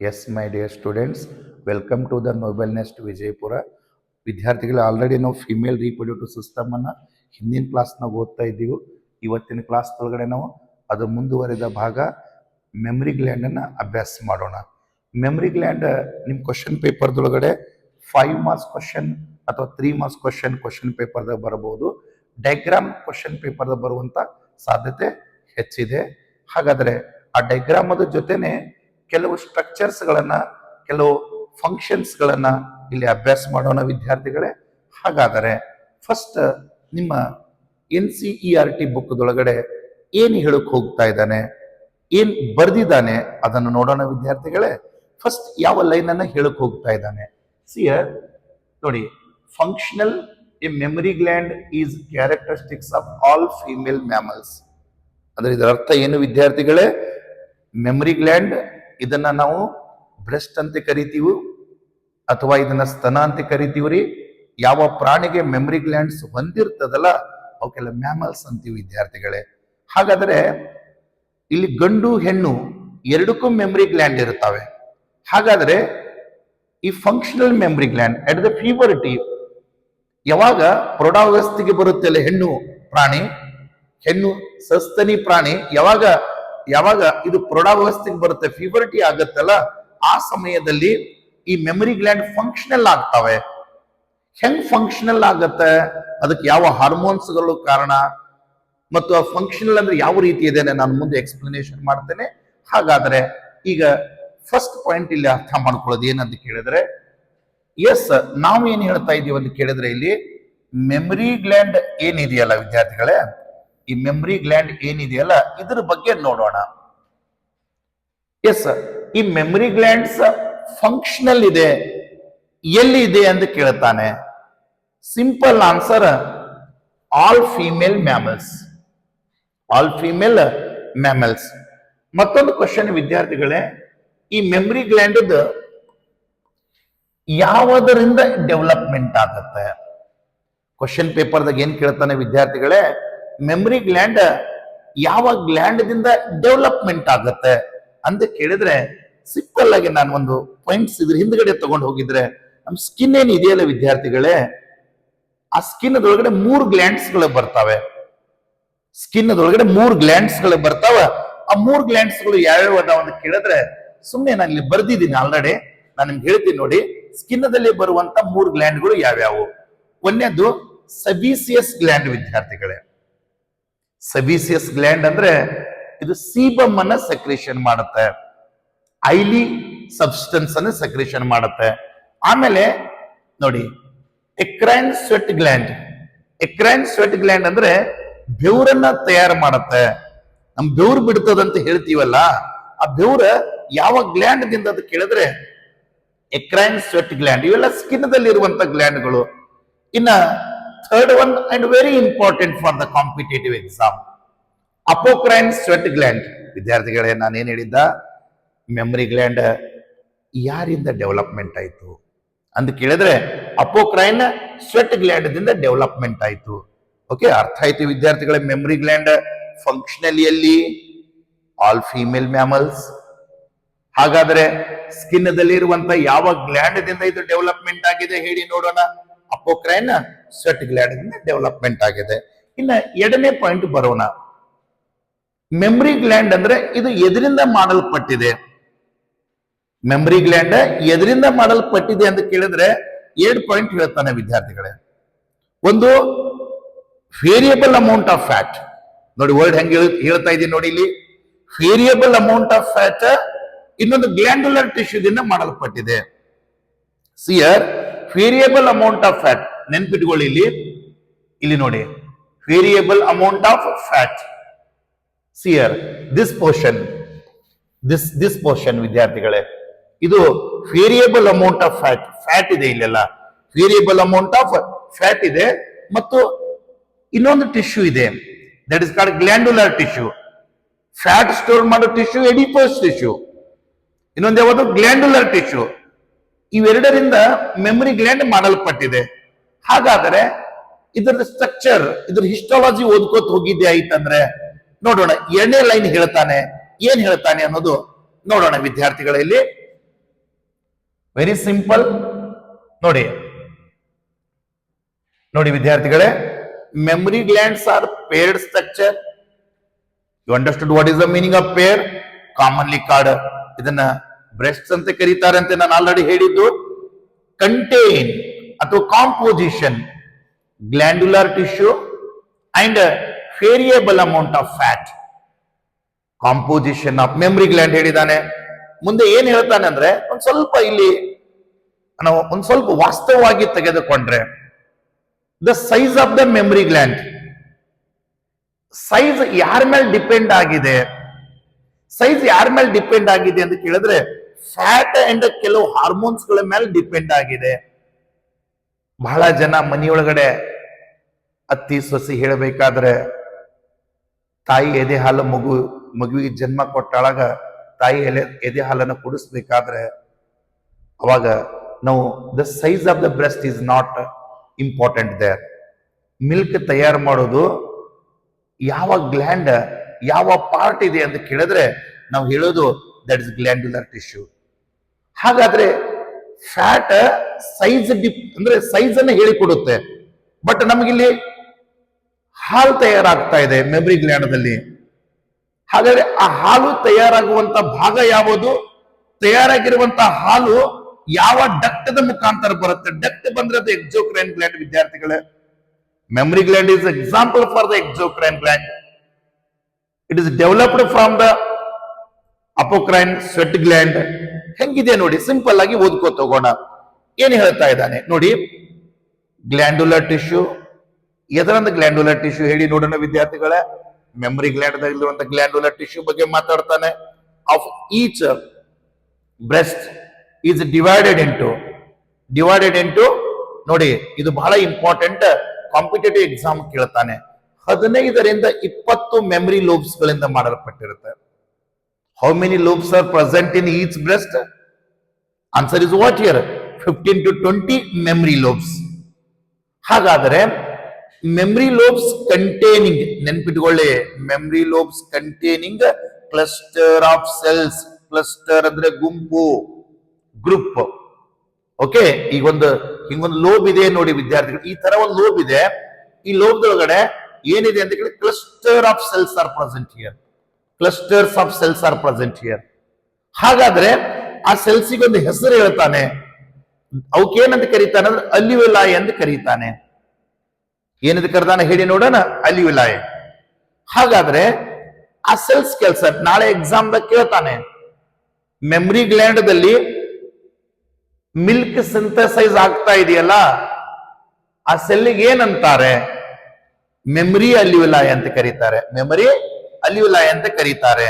Yes, my dear students, welcome to the Noble Nest Vijaypura. ವಿದ್ಯಾರ್ಥಿಗಳು already ನಾವು female ರೀಪ್ರೊಡ್ಯೂಟಿವ್ system ಅನ್ನ ಹಿಂದಿನ ಕ್ಲಾಸ್ನಾಗ ಓದ್ತಾ ಇದ್ದೀವಿ. ಇವತ್ತಿನ ಕ್ಲಾಸ್ ಒಳಗಡೆ ನಾವು ಅದು ಮುಂದುವರಿದ ಭಾಗ ಮೆಮರಿ ಗ್ಲ್ಯಾಂಡ್ ಅನ್ನ ಅಭ್ಯಾಸ ಮಾಡೋಣ. ಮೆಮರಿ ಗ್ಲ್ಯಾಂಡ್ ನಿಮ್ಮ ಕ್ವಶನ್ ಪೇಪರ್ದೊಳಗಡೆ 5 ಮಾರ್ಕ್ಸ್ ಕ್ವಶನ್ ಅಥವಾ 3 ಮಾರ್ಕ್ಸ್ ಕ್ವಶನ್ ಪೇಪರ್ದಾಗ ಬರಬಹುದು. ಡೈಗ್ರಾಮ್ ಕ್ವಶನ್ ಪೇಪರ್ದಾಗ ಬರುವಂತ ಸಾಧ್ಯತೆ ಹೆಚ್ಚಿದೆ. ಹಾಗಾದ್ರೆ ಆ ಡೈಗ್ರಾಮ್ ಅದ ಜೊತೆನೆ ಕೆಲವು ಸ್ಟ್ರಕ್ಚರ್ಸ್ ಗಳನ್ನ ಕೆಲವು ಫಂಕ್ಷನ್ಸ್ ಗಳನ್ನ ಇಲ್ಲಿ ಅಭ್ಯಾಸ ಮಾಡೋಣ ವಿದ್ಯಾರ್ಥಿಗಳೇ. ಹಾಗಾದರೆ ಫಸ್ಟ್ ನಿಮ್ಮ NCERT ಬುಕ್ದೊಳಗಡೆ ಏನು ಹೇಳಕ್ ಹೋಗ್ತಾ ಇದ್ದಾನೆ, ಏನ್ ಬರ್ದಿದ್ದಾನೆ ಅದನ್ನು ನೋಡೋಣ ವಿದ್ಯಾರ್ಥಿಗಳೇ. ಫಸ್ಟ್ ಯಾವ ಲೈನ್ ಅನ್ನ ಹೇಳಕ್ ಹೋಗ್ತಾ ಇದ್ದಾನೆ ಸಿಯರ್ ನೋಡಿ. Functional A memory gland is characteristics of all female mammals. ಅಂದ್ರೆ ಇದರ ಅರ್ಥ ಏನು ವಿದ್ಯಾರ್ಥಿಗಳೇ? ಮೆಮರಿ ಗ್ಲ್ಯಾಂಡ್ ಇದನ್ನ ನಾವು ಬ್ರೆಸ್ಟ್ ಅಂತ ಕರಿತೀವಿ ಅಥವಾ ಇದನ್ನ ಸ್ತನ ಅಂತ ಕರಿತೀವ್ರಿ. ಯಾವ ಪ್ರಾಣಿಗೆ ಮೆಮರಿ ಗ್ಲ್ಯಾಂಡ್ಸ್ ಹೊಂದಿರ್ತದಲ್ಲ ಅವಕ್ಕೆಲ್ಲ ಮ್ಯಾಮಲ್ಸ್ ಅಂತೀವಿ ವಿದ್ಯಾರ್ಥಿಗಳೇ. ಹಾಗಾದ್ರೆ ಇಲ್ಲಿ ಗಂಡು ಹೆಣ್ಣು ಎರಡಕ್ಕೂ ಮೆಮರಿ ಗ್ಲ್ಯಾಂಡ್ ಇರ್ತಾವೆ. ಹಾಗಾದ್ರೆ ಈ functional memory gland at the puberty ಯಾವಾಗ ಪ್ರೌಢಾವಸ್ಥೆಗೆ ಬರುತ್ತಲ್ಲ ಹೆಣ್ಣು ಪ್ರಾಣಿ, ಹೆಣ್ಣು ಸಸ್ತನಿ ಪ್ರಾಣಿ ಯಾವಾಗ ಇದು ಪ್ರೌಢಾವಸ್ಥೆಗೆ ಬರುತ್ತೆ, ಪ್ಯೂಬರ್ಟಿ ಆಗತ್ತಲ್ಲ, ಆ ಸಮಯದಲ್ಲಿ ಈ ಮೆಮರಿ ಗ್ಲ್ಯಾಂಡ್ ಫಂಕ್ಷನಲ್ ಆಗ್ತವೆ. ಹೆಂಗ್ ಫಂಕ್ಷನಲ್ ಆಗತ್ತೆ, ಅದಕ್ಕೆ ಯಾವ ಹಾರ್ಮೋನ್ಸ್ಗಳು ಕಾರಣ ಮತ್ತು ಆ ಫಂಕ್ಷನಲ್ ಅಂದ್ರೆ ಯಾವ ರೀತಿ ಇದೆ ನಾನು ಮುಂದೆ ಎಕ್ಸ್ಪ್ಲನೇಷನ್ ಮಾಡ್ತೇನೆ. ಹಾಗಾದ್ರೆ ಈಗ ಫಸ್ಟ್ ಪಾಯಿಂಟ್ ಇಲ್ಲಿ ಅರ್ಥ ಮಾಡ್ಕೊಳ್ಳೋದು ಏನಂತ ಕೇಳಿದ್ರೆ, ಎಸ್ ನಾವು ಏನ್ ಹೇಳ್ತಾ ಇದೀವಿ ಅಂತ ಕೇಳಿದ್ರೆ ಇಲ್ಲಿ ಮೆಮರಿ ಗ್ಲ್ಯಾಂಡ್ ಏನಿದೆಯಲ್ಲ ವಿದ್ಯಾರ್ಥಿಗಳೇ, ಈ ಮೆಮರಿ ಗ್ಲ್ಯಾಂಡ್ ಏನಿದೆಯಲ್ಲ ಇದ್ರ ಬಗ್ಗೆ ನೋಡೋಣ. ಎಸ್, ಈ ಮೆಮರಿ ಗ್ಲ್ಯಾಂಡ್ಸ್ ಫಂಕ್ಷನಲ್ ಇದೆ, ಎಲ್ಲಿ ಇದೆ ಅಂತ ಕೇಳ್ತಾನೆ. Simple answer, all female mammals. All female mammals. ಮತ್ತೊಂದು ಕ್ವಶನ್ ವಿದ್ಯಾರ್ಥಿಗಳೇ, ಈ ಮೆಮರಿ ಗ್ಲ್ಯಾಂಡ್ ಯಾವುದರಿಂದ ಡೆವಲಪ್ಮೆಂಟ್ ಆಗುತ್ತೆ? ಕ್ವಶನ್ ಪೇಪರ್ದಾಗ ಏನ್ ಕೇಳ್ತಾನೆ ವಿದ್ಯಾರ್ಥಿಗಳೇ, ಮೆಮರಿ ಗ್ಲ್ಯಾಂಡ್ ಯಾವ ಗ್ಲ್ಯಾಂಡ್ ದಿಂದ ಡೆವಲಪ್ಮೆಂಟ್ ಆಗುತ್ತೆ ಅಂತ ಕೇಳಿದ್ರೆ ಸಿಂಪಲ್ ಆಗಿ ನಾನು ಒಂದು ಪಾಯಿಂಟ್ಸ್ ಇದ್ರ ಹಿಂದ್ಗಡೆ ತಗೊಂಡು ಹೋಗಿದ್ರೆ, ನಮ್ ಸ್ಕಿನ್ ಏನ್ ಇದೆಯಲ್ಲ ವಿದ್ಯಾರ್ಥಿಗಳೇ, ಆ ಸ್ಕಿನ್ ಒಳಗಡೆ 3 ಗ್ಲ್ಯಾಂಡ್ಸ್ ಗಳು ಬರ್ತಾವೆ. ಸ್ಕಿನ್ ಒಳಗಡೆ 3 ಗ್ಲ್ಯಾಂಡ್ಸ್ ಗಳು ಬರ್ತಾವ. ಆ 3 ಗ್ಲ್ಯಾಂಡ್ಸ್ ಗಳು ಯಾವ್ಯಾವ ಅದಾವ ಅಂತ ಕೇಳಿದ್ರೆ ಸುಮ್ಮನೆ ನಾನು ಇಲ್ಲಿ ಬರ್ದಿದ್ದೀನಿ ಆಲ್ರೆಡಿ, ನಾನು ನಿಮ್ಗೆ ಹೇಳ್ತೀನಿ ನೋಡಿ. ಸ್ಕಿನ್ ದಲ್ಲಿ ಬರುವಂತ 3 ಗ್ಲ್ಯಾಂಡ್ಗಳು ಯಾವ್ಯಾವು? ಒಂದೇದು ಸಬೀಸಿಯಸ್ ಗ್ಲ್ಯಾಂಡ್ ವಿದ್ಯಾರ್ಥಿಗಳೇ. ಸಬೀಸಿಯಸ್ ಗ್ಲ್ಯಾಂಡ್ ಅಂದ್ರೆ ಇದು ಸೀಬಮ್ ಅನ್ನ ಸೆಕ್ರೇಷನ್ ಮಾಡುತ್ತೆ, ಐಲಿ ಸಬ್ಸ್ಟೆನ್ಸ್ ಅನ್ನು ಸೆಕ್ರೇಷನ್ ಮಾಡುತ್ತೆ. ಆಮೇಲೆ ನೋಡಿ ಎಕ್ರೈನ್ ಸ್ವೆಟ್ ಗ್ಲ್ಯಾಂಡ್. ಎಕ್ರೈನ್ ಸ್ವೆಟ್ ಗ್ಲ್ಯಾಂಡ್ ಅಂದ್ರೆ ಬೆವರನ್ನ ತಯಾರು ಮಾಡುತ್ತೆ. ನಮ್ ಬೆವರು ಬಿಡ್ತದಂತ ಹೇಳ್ತೀವಲ್ಲ, ಆ ಬೆವರ ಯಾವ ಗ್ಲ್ಯಾಂಡ್ ದಿಂದ ಅಂತ ಕೇಳಿದ್ರೆ ಎಕ್ರೈನ್ ಸ್ವೆಟ್ ಗ್ಲ್ಯಾಂಡ್. ಇವೆಲ್ಲ ಸ್ಕಿನ್ ದಲ್ಲಿ ಇರುವಂತ ಗ್ಲ್ಯಾಂಡ್ಗಳು. ಇನ್ನ third one and very important for the competitive exam, apocrine sweat gland. ವಿದ್ಯಾರ್ಥಿಗಳೇ ನಾನೇನ್ ಹೇಳಿದ್ದ, ಮೆಮರಿ ಗ್ಲ್ಯಾಂಡ್ ಯಾರಿಂದ ಡೆವಲಪ್ಮೆಂಟ್ ಆಯ್ತು ಅಂತ ಕೇಳಿದ್ರೆ ಅಪೋಕ್ರೈನ್ ಸ್ವೆಟ್ ಗ್ಲ್ಯಾಂಡ್ ದಿಂದ ಡೆವಲಪ್ಮೆಂಟ್ ಆಯ್ತು. ಓಕೆ, ಅರ್ಥ ಆಯ್ತು ವಿದ್ಯಾರ್ಥಿಗಳೇ. ಮೆಮರಿ ಗ್ಲ್ಯಾಂಡ್ ಫಂಕ್ಷನಲಿಯಲ್ಲಿ ಆಲ್ ಫೀಮೇಲ್ ಮ್ಯಾಮಲ್ಸ್. ಹಾಗಾದ್ರೆ ಸ್ಕಿನ್ ದಲ್ಲಿ ಇರುವಂತ ಯಾವ ಗ್ಲ್ಯಾಂಡ್ ದಿಂದ ಇದು ಡೆವಲಪ್ಮೆಂಟ್ ಆಗಿದೆ ಹೇಳಿ ನೋಡೋಣ? ಅಪೋಕ್ರೈನ್ ಸ್ವೆಟ್ ಗ್ಲ್ಯಾಂಡ್ ದಿಂದ ಡೆವಲಪ್ಮೆಂಟ್ ಆಗಿದೆ. ಇನ್ನ ಎರಡನೇ ಪಾಯಿಂಟ್ ಬರೋಣ. ಮೆಮರಿ ಗ್ಲ್ಯಾಂಡ್ ಅಂದ್ರೆ ಇದು ಎದರಿಂದ ಮಾಡಲ್ಪಟ್ಟಿದೆ? ಮೆಮರಿ ಗ್ಲ್ಯಾಂಡ್ ಎದರಿಂದ ಮಾಡಲ್ಪಟ್ಟಿದೆ ಅಂತ ಕೇಳಿದ್ರೆ 2 ಪಾಯಿಂಟ್ ಹೇಳ್ತಾನೆ ವಿದ್ಯಾರ್ಥಿಗಳೇ. ಒಂದು ವೇರಿಯಬಲ್ ಅಮೌಂಟ್ ಆಫ್ ಫ್ಯಾಟ್. ನೋಡಿ ವರ್ಡ್ ಹೆಂಗೆ ಹೇಳ್ತಾ ಇದೀನಿ ನೋಡಿ ಇಲ್ಲಿ, ವೇರಿಯಬಲ್ ಅಮೌಂಟ್ ಆಫ್ ಫ್ಯಾಟ್. ಇನ್ನೊಂದು ಗ್ಲ್ಯಾಂಡುಲರ್ ಟಿಶ್ಯೂದಿಂದ ಮಾಡಲ್ಪಟ್ಟಿದೆ. See here variable amount of fat ನೆನ್ಪಿಟ್ಕೊಳ್ಳಿ ಇಲ್ಲಿ ನೋಡಿ, variable amount of fat. See here this portion, this portion ವಿದ್ಯಾರ್ಥಿಗಳೇ, ಇದು variable amount of fat. Fat ಇದೆ ಇಲ್ಲೆಲ್ಲ, ವೇರಿಯಬಲ್ ಅಮೌಂಟ್ ಆಫ್ ಫ್ಯಾಟ್ ಇದೆ. ಮತ್ತು ಇನ್ನೊಂದು ಟಿಶ್ಯೂ ಇದೆ, that is called glandular tissue. Fat store ಮಾಡೋ ಟಿಶ್ಯೂ ಎಡಿಪೋಸ್ ಟಿಶ್ಯೂ, ಇನ್ನೊಂದು ಯಾವುದು ಗ್ಲ್ಯಾಂಡುಲರ್ ಟಿಶ್ಯೂ. ಇವೆರಡರಿಂದ ಮೆಮರಿ ಗ್ಲ್ಯಾಂಡ್ ಮಾಡಲ್ಪಟ್ಟಿದೆ. ಹಾಗಾದರೆ ಇದರ ಸ್ಟ್ರಕ್ಚರ್, ಇದ್ರ ಹಿಸ್ಟಾಲಜಿ ಓದ್ಕೋತ ಹೋಗಿದ್ದೆ ಆಯ್ತಂದ್ರೆ ನೋಡೋಣ. ಎರಡನೇ ಲೈನ್ ಹೇಳ್ತಾನೆ, ಏನ್ ಹೇಳ್ತಾನೆ ಅನ್ನೋದು ನೋಡೋಣ ವಿದ್ಯಾರ್ಥಿಗಳಲ್ಲಿ. Very simple. ನೋಡಿ ನೋಡಿ ವಿದ್ಯಾರ್ಥಿಗಳೇ, mammary glands are paired structure. You understood what is the meaning of pair? Commonly called ಇದನ್ನ ಬ್ರೆಸ್ಟ್ಸ್ ಅಂತ ಕರೀತಾರೆ ಅಂತ ನಾನು ಆಲ್ರೆಡಿ ಹೇಳಿದ್ದು. ಕಂಟೈನ್ ಅಥವಾ composition glandular tissue and variable amount of fat. Composition of mammary gland ಹೇಳಿದಾನೆ. ಮುಂದೆ ಏನ್ ಹೇಳ್ತಾನೆ ಅಂದ್ರೆ ಒಂದ್ ಸ್ವಲ್ಪ ಇಲ್ಲಿ ನಾವು ಒಂದ್ ಸ್ವಲ್ಪ ವಾಸ್ತವವಾಗಿ ತೆಗೆದುಕೊಂಡ್ರೆ, the size of the memory gland, size ಯಾರ ಮೇಲೆ ಡಿಪೆಂಡ್ ಆಗಿದೆ? ಸೈಜ್ ಯಾರ ಮೇಲೆ ಡಿಪೆಂಡ್ ಆಗಿದೆ ಅಂತ ಕೇಳಿದ್ರೆ ಫ್ಯಾಟ್ ಅಂಡ್ ಕೆಲವು ಹಾರ್ಮೋನ್ಸ್ ಗಳ ಮೇಲೆ ಡಿಪೆಂಡ್ ಆಗಿದೆ. ಬಹಳ ಜನ ಮನೆಯೊಳಗಡೆ ಅತ್ತಿ ಸೊಸಿ ಹೇಳಬೇಕಾದ್ರೆ ತಾಯಿ ಎದೆ ಹಾಲು ಮಗುವಿಗೆ ಜನ್ಮ ಕೊಟ್ಟಾಗ ತಾಯಿ ಎದೆ ಹಾಲನ್ನು ಕುಡಿಸ್ಬೇಕಾದ್ರೆ ಅವಾಗ ನಾವು the size of the breast is not important there. Milk ತಯಾರು ಮಾಡೋದು ಯಾವ ಗ್ಲ್ಯಾಂಡ್ ಯಾವ ಪಾರ್ಟ್ ಇದೆ ಅಂತ ಕೇಳಿದ್ರೆ ನಾವು ಹೇಳೋದು ದಟ್ ಇಸ್ ಗ್ಲ್ಯಾಂಡ್ಯುಲರ್ ಟಿಶ್ಯೂ. ಹಾಗಾದ್ರೆ ಫ್ಯಾಟ್ ಸೈಜ್ ಅಂದ್ರೆ ಸೈಜ್ ಅನ್ನು ಹೇಳಿಕೊಡುತ್ತೆ. ಬಟ್ ನಮಗಿಲ್ಲಿ ಹಾಲು ತಯಾರಾಗ್ತಾ ಇದೆ ಮೆಮರಿ ಗ್ಲ್ಯಾಂಡ್ದಲ್ಲಿ. ಹಾಗಾದ್ರೆ ಆ ಹಾಲು ತಯಾರಾಗುವಂತ ಭಾಗ ಯಾವುದು? ತಯಾರಾಗಿರುವಂತಹ ಹಾಲು ಯಾವ ಡಕ್ಟದ ಮುಖಾಂತರ ಬರುತ್ತೆ? ಡಕ್ಟ್ ಬಂದ್ರೆ ಅದು ಎಕ್ಸೋಕ್ರೈನ್ ಗ್ಲ್ಯಾಂಡ್ ವಿದ್ಯಾರ್ಥಿಗಳೇ. Mammary gland is example for the exocrine gland. It is developed from the apocrine sweat gland. ಹೆಂಗಿದೆ ನೋಡಿ, ಸಿಂಪಲ್ ಆಗಿ ಓದ್ಕೋತ ಹೋಗೋಣ. ಏನ್ ಹೇಳ್ತಾ ಇದ್ದಾನೆ ನೋಡಿ, ಗ್ಲ್ಯಾಂಡ್ಯುಲರ್ ಟಿಶ್ಯೂ. ಎದರಂತ ಗ್ಲ್ಯಾಂಡ್ಯುಲರ್ ಟಿಶ್ಯೂ ಹೇಳಿ ನೋಡೋಣ ವಿದ್ಯಾರ್ಥಿಗಳೇ. ಮೆಮರಿ ಗ್ಲ್ಯಾಂಡ್ ಇರುವಂತ ಗ್ಲ್ಯಾಂಡ್ಯುಲರ್ ಟಿಶ್ಯೂ ಬಗ್ಗೆ ಮಾತಾಡ್ತಾನೆ. Of each breast is divided into ನೋಡಿ, ಇದು ಬಹಳ ಇಂಪಾರ್ಟೆಂಟ್. ಕಾಂಪಿಟೇಟಿವ್ ಎಕ್ಸಾಮ್ ಕೇಳ್ತಾನೆ. 15 ರಿಂದ 20 ಮೆಮರಿ ಲೋಬ್ಸ್ ಗಳಿಂದ ಮಾಡಲ್ಪಟ್ಟಿರುತ್ತೆ. How many lobes are present in each breast? Answer is what here? 15 to 20 mammary lobes. ಹಾಗಾದರೆ ಮೆಮರಿ ಲೋಬ್ಸ್ ಕಂಟೈನಿಂಗ್, ನೆನ್ಪಿಟ್ಕೊಳ್ಳಿ, mammary lobes containing cluster of cells. Cluster ಅಂದ್ರೆ ಗುಂಪು, ಗ್ರೂಪ್. ಓಕೆ, ಈಗ ಹಿಂಗೊಂದು lobe ಇದೆ ನೋಡಿ ವಿದ್ಯಾರ್ಥಿಗಳು. ಈ ತರ ಒಂದು ಲೋಬ್ ಇದೆ. ಈ ಲೋಬ್ದೊಳಗಡೆ ಏನಿದೆ ಅಂತ ಕೇಳಿ cluster of cells are present here. Clusters of cells are present here. ಹಾಗಾದ್ರೆ ಆ ಸೆಲ್ಸಿಗೆ ಒಂದು ಹೆಸರು ಹೇಳ್ತಾನೆ. ಅವಕ್ಕೇನಂತ ಕರೀತಾನೆ ಅಂದ್ರೆ ಅಲ್ಯೂಲಾಯ್ ಅಂತ ಕರೀತಾನೆ. ಏನಂತ ಕರೆದಾನೆ ಹೇಳಿ ನೋಡೋಣ? ಅಲ್ಯೂಲಾಯ್. ಹಾಗಾದ್ರೆ ಆ ಸೆಲ್ಸ್ ಕೆಲಸ ನಾಳೆ ಎಕ್ಸಾಮ್ ದಾಗ ಕೇಳ್ತಾನೆ. ಮೆಮರಿ ಗ್ಲ್ಯಾಂಡ್ ದಲ್ಲಿ ಮಿಲ್ಕ್ ಸಿಂಥಸೈಸ್ ಆಗ್ತಾ ಇದೆಯಲ್ಲ, ಆ ಸೆಲ್ಗೆ ಏನಂತಾರೆ? ಮೆಮರಿ ಅಲ್ಯೂಲಾಯ್ ಅಂತ ಕರೀತಾರೆ. ಮೆಮರಿ ಅಲ್ಯೂಲಾಯ್ ಅಂತ ಕರೀತಾರೆ.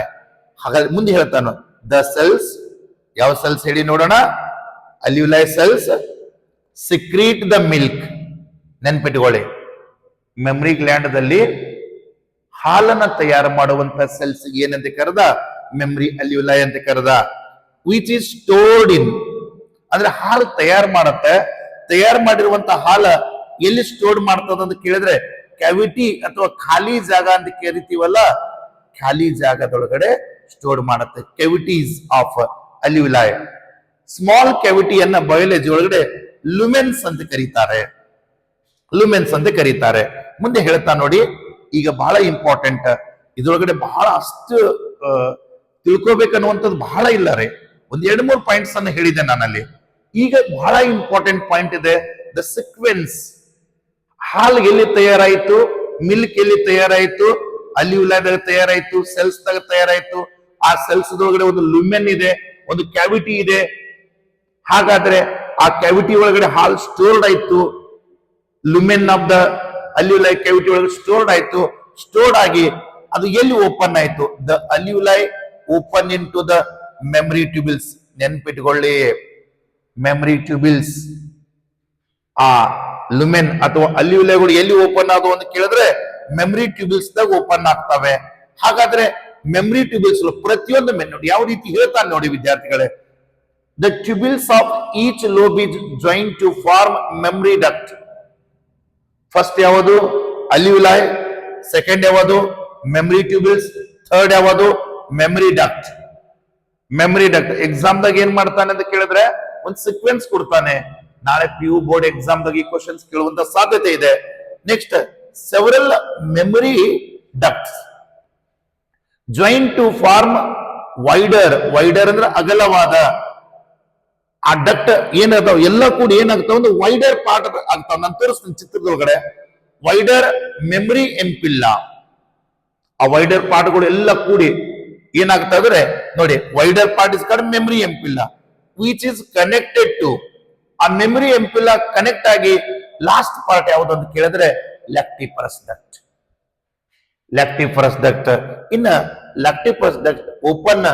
ಹಾಗಾದ್ರೆ ಮುಂದೆ ಹೇಳ್ತಾನೆ, ದ ಸೆಲ್ಸ್, ಯಾವ ಸೆಲ್ಸ್ ಹೇಳಿ ನೋಡೋಣ? ಅಲ್ಯೂಲಾಯ್ ಸೆಲ್ಸ್ ಸಿಕ್ರೀಟ್ ದ ಮಿಲ್ಕ್. ನೆನ್ಪಿಟ್ಕೊಳ್ಳಿ, ಮೆಮರಿ ಗ್ಲ್ಯಾಂಡ್ ದಲ್ಲಿ ಹಾಲನ್ನ ತಯಾರು ಮಾಡುವಂತ ಸೆಲ್ಸ್ ಏನಂತ ಕರೆದ? ಮೆಮರಿ ಅಲ್ಯೂಲಾಯ್ ಅಂತ ಕರೆದ. ವಿಚ್ ಇಸ್ ಸ್ಟೋರ್ಡ್ ಇನ್, ಅಂದ್ರೆ ಹಾಲು ತಯಾರು ಮಾಡುತ್ತೆ. ತಯಾರು ಮಾಡಿರುವಂತ ಹಾಲ ಎಲ್ಲಿ ಸ್ಟೋರ್ ಮಾಡ್ತದ ಅಂತ ಕೇಳಿದ್ರೆ ಕ್ಯಾವಿಟಿ ಅಥವಾ ಖಾಲಿ ಜಾಗ ಅಂತ ಕರಿತೀವಲ್ಲ, ಖಾಲಿ ಜಾಗದೊಳಗಡೆ ಸ್ಟೋರ್ ಮಾಡುತ್ತೆ. Cavities of alveoli. ಸ್ಮಾಲ್ ಕ್ಯಾವಿಟಿಯನ್ನ ಬಯಾಲಜಿ ಒಳಗಡೆ ಲುಮೆನ್ಸ್ ಅಂತ ಕರೀತಾರೆ. ಲುಮೆನ್ಸ್ ಅಂತ ಕರೀತಾರೆ. ಮುಂದೆ ಹೇಳ್ತಾ ನೋಡಿ, ಈಗ ಬಹಳ ಇಂಪಾರ್ಟೆಂಟ್. ಇದ್ರೊಳಗಡೆ ಬಹಳ ಅಷ್ಟು ತಿಳ್ಕೋಬೇಕನ್ನುವಂಥದ್ದು ಬಹಳ ಇಲ್ಲ ರೀ. ಒಂದ್ 2-3 ಪಾಯಿಂಟ್ಸ್ ಅನ್ನು ಹೇಳಿದೆ ನಾನಲ್ಲಿ. ಈಗ ಬಹಳ ಇಂಪಾರ್ಟೆಂಟ್ ಪಾಯಿಂಟ್ ಇದೆ, ದ ಸೀಕ್ವೆನ್ಸ್. ಹಾಲು ಎಲ್ಲಿ ತಯಾರಾಯಿತು? ಮಿಲ್ಕ್ ಎಲ್ಲಿ ತಯಾರಾಯಿತು? ಅಲ್ಯೂಲಾದಾಗ ತಯಾರಾಯಿತು, ಸೆಲ್ಸ್ ದಾಗ ತಯಾರಾಯಿತು. ಆ ಸೆಲ್ಸ್ ಒಳಗಡೆ ಒಂದು ಲುಮೆನ್ ಇದೆ, ಒಂದು ಕ್ಯಾವಿಟಿ ಇದೆ. ಹಾಗಾದ್ರೆ ಆ ಕ್ಯಾವಿಟಿ ಒಳಗಡೆ ಹಾಲ್ ಸ್ಟೋರ್ಡ್ ಆಯ್ತು. Lumen of the alveoli cavity ಒಳಗಡೆ ಸ್ಟೋರ್ಡ್ ಆಯ್ತು. ಸ್ಟೋರ್ಡ್ ಆಗಿ ಅದು ಎಲ್ಲಿ ಓಪನ್ ಆಯ್ತು? The alveoli open into the mammary tubules. ನೆನ್ಪಿಟ್ಕೊಳ್ಳಿ, ಮೆಮರಿ ಟ್ಯೂಬಿಲ್ಸ್. ಆ ಲುಮೆನ್ ಅಥವಾ ಅಲ್ಯೂಲೈಗಳು ಎಲ್ಲಿ ಓಪನ್ ಆದವು ಅಂತ ಕೇಳಿದ್ರೆ ಮೆಮರಿ ಟ್ಯೂಬಿಲ್ಸ್ ದಾಗ ಓಪನ್ ಆಗ್ತವೆ. ಹಾಗಾದ್ರೆ ಮೆಮರಿ ಟ್ಯೂಬಿಲ್ಸ್ ಪ್ರತಿಯೊಂದು ನೋಡಿ ಯಾವ ರೀತಿ ಹೇಳ್ತಾನೆ ನೋಡಿ ವಿದ್ಯಾರ್ಥಿಗಳೇ. The tubules of each lobe is joint to form mammary duct. First ಯಾವುದು? ಅಲ್ಯೂಲೈ. ಸೆಕೆಂಡ್ ಯಾವುದು? Mammary tubules. ಥರ್ಡ್ ಯಾವುದು? Mammary duct. Mammary duct exam ದಾಗ ಏನ್ ಮಾಡ್ತಾನೆ ಅಂತ ಕೇಳಿದ್ರೆ ಒಂದು ಸೀಕ್ವೆನ್ಸ್ ಕೊಡ್ತಾನೆ. ನಾಳೆ PU ಬೋರ್ಡ್ ಎಕ್ಸಾಮ್ ದಾಗ ಈ ಕ್ವಶನ್ಸ್ ಕೇಳುವಂತ ಸಾಧ್ಯತೆ ಇದೆ. Next, several mammary ducts join to form wider ಅಂದ್ರೆ ಅಗಲವಾದ ಆ ಡಕ್ಟ್ ಏನಾದವ್ ಎಲ್ಲ ಕೂಡ ಏನಾಗ್ತಾವ, ಒಂದು ವೈಡರ್ ಪಾರ್ಟ್ ಆಗ್ತಾವ. ನಾನು ತೋರಿಸ್ತೀನಿ ಚಿತ್ರದೊಳಗಡೆ. ವೈಡರ್ ಮೆಮರಿ ಎಂಪಿಲ್ಲ, ಆ ವೈಡರ್ ಪಾರ್ಟ್ಗಳು ಎಲ್ಲ ಕೂಡಿ ಏನಾಗ್ತಾ ಇದ್ರೆ ನೋಡಿ, wider part is called mammary ampulla which is connected to, ಆ ಮೆಮರಿ ಎಂಪಿಲ್ಲ ಕನೆಕ್ಟ್ ಆಗಿ ಲಾಸ್ಟ್ ಪಾರ್ಟ್ ಯಾವುದು ಅಂತ ಕೇಳಿದ್ರೆ ಲ್ಯಾಕ್ಟಿಫರಸ್ ಡಕ್ಟ್. ಲ್ಯಾಕ್ಟಿಫರಸ್ ಡಕ್ಟ್. ಇನ್ನ ಲ್ಯಾಕ್ಟಿಫರಸ್ ಡಕ್ಟ್ ಓಪನ್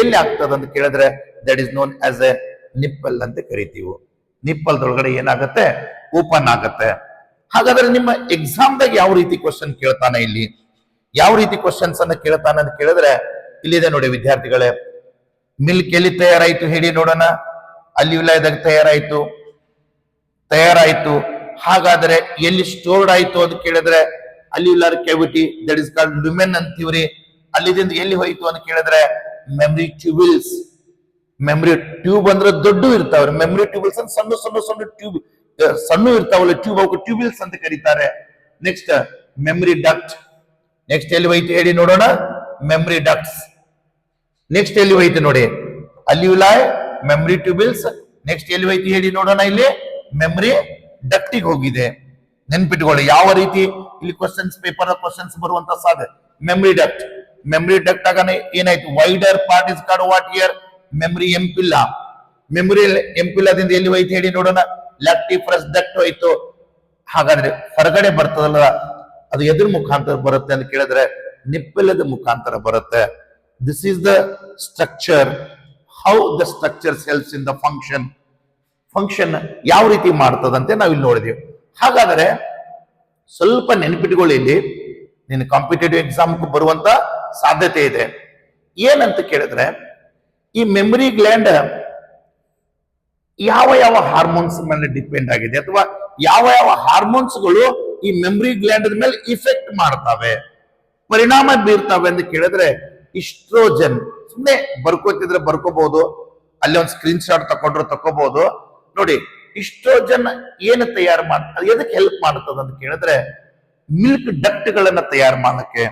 ಎಲ್ಲಿ ಆಗ್ತದ ಅಂತ ಕೇಳಿದ್ರೆ that is known as A nipple ಅಂತ ಕರಿತೀವಿ. ನಿಪ್ಪಲ್ದೊಳಗಡೆ ಏನಾಗತ್ತೆ, ಓಪನ್ ಆಗತ್ತೆ. ಹಾಗಾದ್ರೆ ನಿಮ್ಮ ಎಕ್ಸಾಮ್ ದಾಗ ಯಾವ ರೀತಿ ಕ್ವಶನ್ ಕೇಳ್ತಾನೆ, ಇಲ್ಲಿ ಯಾವ ರೀತಿ ಕ್ವಶನ್ಸ್ ಅನ್ನ ಕೇಳ್ತಾನೆ ಅಂತ ಕೇಳಿದ್ರೆ ಇಲ್ಲಿದೆ ನೋಡಿ ವಿದ್ಯಾರ್ಥಿಗಳೇ. ಮಿಲ್ಕ್ ಎಲ್ಲಿ ತಯಾರಾಯ್ತು ಹೇಳಿ ನೋಡೋಣ. ಅಲ್ಲಿ ವಿಲಯದಾಗ ತಯಾರಾಯ್ತು. ಹಾಗಾದ್ರೆ ಎಲ್ಲಿ ಸ್ಟೋರ್ಡ್ ಆಯ್ತು ಅಂತ ಕೇಳಿದ್ರೆ alveolar cavity, that is called lumen ಅಂತೀವ್ರಿ. ಅಲ್ಲಿದಿಂದ ಎಲ್ಲಿ ಹೋಯ್ತು ಅಂತ ಕೇಳಿದ್ರೆ ಮೆಮರಿ ಟ್ಯೂಬಿಲ್ಸ್. ಮೆಮರಿ ಟ್ಯೂಬ್ ಅಂದ್ರೆ ದೊಡ್ಡ ಇರ್ತಾವ್ರಿ, ಮೆಮರಿ ಟ್ಯೂಬಿಲ್ಸ್ ಅಂದ್ರೆ ಸಣ್ಣ ಟ್ಯೂಬ್, ಸಣ್ಣ ಇರ್ತಾವಲ್ಲ ಟ್ಯೂಬ್, ಅವಕ್ಕೆ ಟ್ಯೂಬಿಲ್ಸ್ ಅಂತ ಕರೀತಾರೆ. Next memory duct. ನೆಕ್ಸ್ಟ್ ಎಲ್ಲಿ ಹೋಯ್ತು ಹೇಳಿ ನೋಡೋಣ, ಮೆಮರಿ ಡಕ್ಟ್ಸ್. ನೆಕ್ಸ್ಟ್ ಎಲ್ಲಿ ಹೋಯ್ತು ನೋಡಿ, ಅಲ್ಯೂಲಾಯ್, ಮೆಮರಿ ಟ್ಯೂಬಿಲ್ಸ್. ನೆಕ್ಸ್ಟ್ ಎಲ್ಲಿ ಹೋಯ್ತು ಹೇಳಿ ನೋಡೋಣ, ಇಲ್ಲಿ ಮೆಮರಿ ಡಕ್ಟಿಗೆ ಹೋಗಿದೆ. ನೆನ್ಪಿಟ್ಕೊಳ್ಳಿ ಯಾವ ರೀತಿ ಇಲ್ಲಿ ಪೇಪರ್ ಕ್ವಶನ್ಸ್ ಬರುವಂತ ಸಾಧ್ಯ. ಮೆಮರಿ ಡಕ್ಟ್ ಆಗಾನೆ ಏನಾಯ್ತು, wider part is called what here, mammary ampulla. Mammary ಎಂಪಿಲ್ಲದಿಂದ ಎಲ್ಲಿ ಹೋಯ್ತು ಹೇಳಿ ನೋಡೋಣ, ಲ್ಯಾಕ್ಟಿಫರಸ್ ಡಕ್ಟ್ ಹೋಯ್ತು. ಹಾಗಾದ್ರೆ ಹೊರಗಡೆ ಬರ್ತದಲ್ಲ, ಅದು ಎದುರು ಮುಖಾಂತರ ಬರುತ್ತೆ ಅಂತ ಕೇಳಿದ್ರೆ ನಿಪ್ಪಲದ ಮುಖಾಂತರ ಬರುತ್ತೆ. This is the structure, how the structures helps in the function ಯಾವ ರೀತಿ ಮಾಡ್ತದಂತೆ ನಾವಿಲ್ಲಿ ನೋಡಿದೀವಿ. ಹಾಗಾದ್ರೆ ಸ್ವಲ್ಪ ನೆನಪಿಟ್ಕೊಳ್ಳಿ, ಇಲ್ಲಿ ನಿನ್ನ ಕಾಂಪಿಟೇಟಿವ್ ಎಕ್ಸಾಮ್ ಬರುವಂತ ಸಾಧ್ಯತೆ ಇದೆ. ಏನಂತ ಕೇಳಿದ್ರೆ ಈ ಮೆಮರಿ ಗ್ಲ್ಯಾಂಡ್ ಯಾವ ಹಾರ್ಮೋನ್ಸ್ ಮೇಲೆ ಡಿಪೆಂಡ್ ಆಗಿದೆ, ಅಥವಾ ಯಾವ ಹಾರ್ಮೋನ್ಸ್ಗಳು ಈ ಮೆಮರಿ ಗ್ಲ್ಯಾಂಡ್ ಮೇಲೆ ಇಫೆಕ್ಟ್ ಮಾಡ್ತವೆ, ಪರಿಣಾಮ ಬೀರ್ತವೆ ಅಂತ ಕೇಳಿದ್ರೆ ಇಸ್ಟ್ರೋಜನ್. ಸುಮ್ಮನೆ ಬರ್ಕೋತಿದ್ರೆ ಬರ್ಕೋಬಹುದು, ಅಲ್ಲಿ ಒಂದು ಸ್ಕ್ರೀನ್ ಶಾಟ್ ತಕೋಬಹುದು ನೋಡಿ. ಇಸ್ಟ್ರೋಜನ್ ಏನು ತಯಾರು ಮಾಡ್ತದೆ, ಎದಕ್ಕೆ ಹೆಲ್ಪ್ ಮಾಡ್ತದ ಅಂತ ಕೇಳಿದ್ರೆ ಮಿಲ್ಕ್ ಡಕ್ಟ್ ಗಳನ್ನ ತಯಾರು ಮಾಡಲಿಕ್ಕೆ,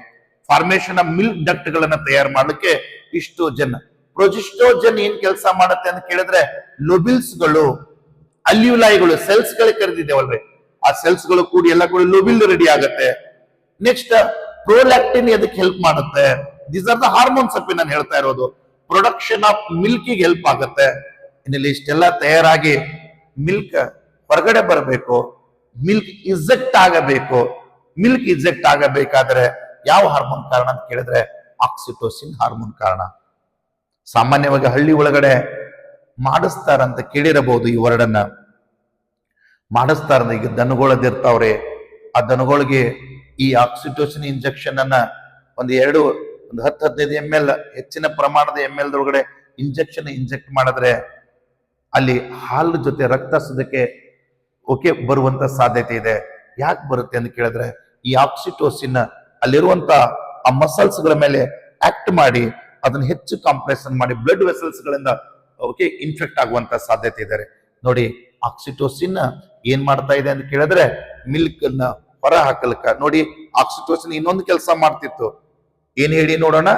ಫಾರ್ಮೇಶನ್ ಆಫ್ ಮಿಲ್ಕ್ ಡಕ್ಟ್ ಗಳನ್ನ ತಯಾರು ಮಾಡಲಿಕ್ಕೆ ಇಸ್ಟ್ರೋಜನ್. ಪ್ರೊಜೆಸ್ಟ್ರೋಜನ್ ಏನ್ ಕೆಲಸ ಮಾಡುತ್ತೆ ಅಂತ ಕೇಳಿದ್ರೆ ಲೋಬಿಲ್ಸ್ ಗಳು, ಅಲ್ಯೂಲಾಯ್ಗಳು, ಸೆಲ್ಸ್ ಗಳು ಕರೆದಿದ್ದೇವಲ್ರಿ, ಆ ಸೆಲ್ಸ್ ಗಳು ಕೂಡಿ ಎಲ್ಲ ಕೂಡ ಲೋಬಿಲ್ ರೆಡಿ ಆಗುತ್ತೆ. ನೆಕ್ಸ್ಟ್ ಪ್ರೋಲ್ಯಾಕ್ಟಿನ್ ಎದಕ್ಕೆ ಹೆಲ್ಪ್ ಮಾಡುತ್ತೆ, ದೀಸ್ ಆರ್ ದ ಹಾರ್ಮೋನ್ಸ್ ಅಪ್ಪಿ ನಾನು ಹೇಳ್ತಾ ಇರೋದು. ಪ್ರೊಡಕ್ಷನ್ ಆಫ್ ಮಿಲ್ಕ್ ಹೆಲ್ಪ್ ಆಗುತ್ತೆ. ಇನ್ನಲ್ಲಿ ಇಷ್ಟೆಲ್ಲ ತಯಾರಾಗಿ ಮಿಲ್ಕ್ ಹೊರಗಡೆ ಬರಬೇಕು, ಮಿಲ್ಕ್ ಇಜೆಕ್ಟ್ ಆಗಬೇಕು. ಮಿಲ್ಕ್ ಇಜೆಕ್ಟ್ ಆಗಬೇಕಾದ್ರೆ ಯಾವ ಹಾರ್ಮೋನ್ ಕಾರಣ ಅಂತ ಕೇಳಿದ್ರೆ ಆಕ್ಸಿಟೋಸಿನ್ ಹಾರ್ಮೋನ್ ಕಾರಣ. ಸಾಮಾನ್ಯವಾಗಿ ಹಳ್ಳಿ ಒಳಗಡೆ ಮಾಡಿಸ್ತಾರಂತ ಕೇಳಿರಬಹುದು, ಈ ವರ್ಡನ್ನ ಮಾಡಿಸ್ತಾರ. ಈಗ ದನಗಳದಿರ್ತಾವ್ರೆ, ಆ ದನಗಳಿಗೆ ಈ ಆಕ್ಸಿಟೋಸಿನ್ ಇಂಜೆಕ್ಷನ್ ಅನ್ನ ಒಂದು 10-15 ml ಹೆಚ್ಚಿನ ಪ್ರಮಾಣದ ML ದೊಳಗಡೆ ಇಂಜೆಕ್ಟ್ ಮಾಡಿದ್ರೆ ಅಲ್ಲಿ ಹಾಲು ಜೊತೆ ರಕ್ತ ಸುದಕ್ಕೆ ಬರುವಂತ ಸಾಧ್ಯತೆ ಇದೆ. ಯಾಕೆ ಬರುತ್ತೆ ಅಂತ ಕೇಳಿದ್ರೆ ಈ ಆಕ್ಸಿಟೋಸಿನ್ ಅಲ್ಲಿರುವಂತ ಆ ಮಸಲ್ಸ್ ಗಳ ಮೇಲೆ ಆಕ್ಟ್ ಮಾಡಿ ಅದನ್ನ ಹೆಚ್ಚು ಕಾಂಪ್ರೆಷನ್ ಮಾಡಿ ಬ್ಲಡ್ ವೆಸಲ್ಸ್ ಗಳಿಂದ ಇನ್ಫೆಕ್ಟ್ ಆಗುವಂತ ಸಾಧ್ಯತೆ ಇದೆ. ನೋಡಿ ಆಕ್ಸಿಟೋಸಿನ್ ಏನ್ ಮಾಡ್ತಾ ಇದೆ ಅಂತ ಕೇಳಿದ್ರೆ ಮಿಲ್ಕ್ ಅನ್ನ ಹೊರ ಹಾಕಲ್ಕ. ನೋಡಿ ಆಕ್ಸಿಟೋಸಿನ್ ಇನ್ನೊಂದು ಕೆಲಸ ಮಾಡ್ತಿತ್ತು, ಏನ್ ಹೇಳಿ ನೋಡೋಣ.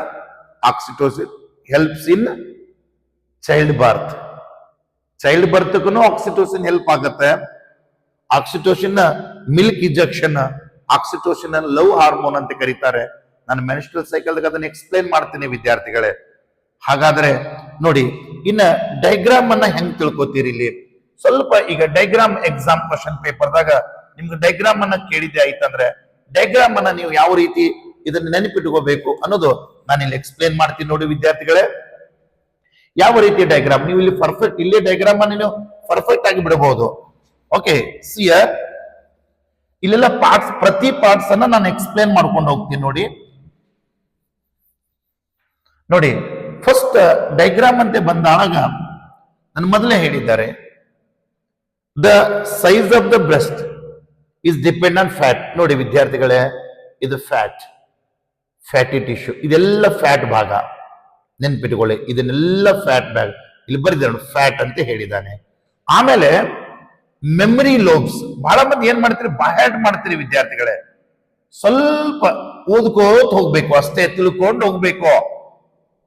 ಆಕ್ಸಿಟೋಸಿನ್ ಹೆಲ್ಪ್ಸ್ ಇನ್ ಚೈಲ್ಡ್ ಬರ್ತ್ಗೂ ಆಕ್ಸಿಟೋಸಿನ್ ಹೆಲ್ಪ್ ಆಗುತ್ತೆ. Oxytocin milk injection, oxytocin love hormone ಅಂತ ಕರೀತಾರೆ. ನಾನು ಮೆನ್ಸ್ಟ್ರಲ್ ಸೈಕಲ್ ಅದನ್ನ ಎಕ್ಸ್ಪ್ಲೇನ್ ಮಾಡ್ತೀನಿ ವಿದ್ಯಾರ್ಥಿಗಳೇ. ಹಾಗಾದ್ರೆ ನೋಡಿ, ಇನ್ನ ಡೈಗ್ರಾಮ್ ಅನ್ನ ಹೆಂಗ್ ತಿಳ್ಕೊತೀರಿ ಇಲ್ಲಿ ಸ್ವಲ್ಪ. ಈಗ ಡೈಗ್ರಾಮ್ ಎಕ್ಸಾಮ್ ಕ್ವಶನ್ ಪೇಪರ್ದಾಗ ನಿಮ್ಗೆ ಡೈಗ್ರಾಮ್ ಅನ್ನ ಕೇಳಿದ್ದೆ ಆಯ್ತಂದ್ರೆ ಡೈಗ್ರಾಮ್ ಅನ್ನ ನೀವು ಯಾವ ರೀತಿ ಇದನ್ನ ನೆನಪಿಟ್ಕೋಬೇಕು ಅನ್ನೋದು ನಾನು ಇಲ್ಲಿ ಎಕ್ಸ್ಪ್ಲೇನ್ ಮಾಡ್ತೀನಿ ನೋಡಿ ವಿದ್ಯಾರ್ಥಿಗಳೇ. ಯಾವ ರೀತಿ ಡೈಗ್ರಾಮ್ ನೀವು ಇಲ್ಲಿ ಪರ್ಫೆಕ್ಟ್, ಇಲ್ಲೇ ಡೈಗ್ರಾಮ್ ಅನ್ನ ನೀವು ಪರ್ಫೆಕ್ಟ್ ಆಗಿ ಬಿಡಬಹುದು. ಓಕೆ, ಸಿಯರ್ ಇಲ್ಲೆಲ್ಲ ಪಾರ್ಟ್ಸ್, ಪ್ರತಿ ಪಾರ್ಟ್ಸ್ ಅನ್ನ ನಾನು ಎಕ್ಸ್ಪ್ಲೇನ್ ಮಾಡ್ಕೊಂಡು ಹೋಗ್ತೀನಿ ನೋಡಿ. ನೋಡಿ ಫಸ್ಟ್ ಡೈಗ್ರಾಮ್ ಅಂತ ಬಂದಾಗ ನಾನು ಮೊದಲೇ ಹೇಳಿದ್ದಾರೆ, the size of the breast is depend on fat. ನೋಡಿ ವಿದ್ಯಾರ್ಥಿಗಳೇ, ಇದು ಫ್ಯಾಟಿ ಟಿಶ್ಯೂ, ಇದೆಲ್ಲ ಫ್ಯಾಟ್ ಭಾಗ. ನೆನ್ಪಿಟ್ಕೊಳ್ಳಿ, ಇದನ್ನೆಲ್ಲ ಫ್ಯಾಟ್ ಬ್ಯಾಗ್ ಇಲ್ಲಿ ಬರೆದಿದ್ದಾನೆ, ಫ್ಯಾಟ್ ಅಂತ ಹೇಳಿದ್ದಾನೆ. ಆಮೇಲೆ ಮೆಮರಿ ಲೋಬ್ಸ್. ಬಹಳ ಮಂದಿ ಏನ್ ಮಾಡ್ತೀರಿ, ಬಾಹ್ಯಾಟ್ ಮಾಡ್ತೀರಿ ವಿದ್ಯಾರ್ಥಿಗಳೇ. ಸ್ವಲ್ಪ ಓದ್ಕೋತ ಹೋಗ್ಬೇಕು, ಅಷ್ಟೇ ತಿಳ್ಕೊಂಡು ಹೋಗ್ಬೇಕು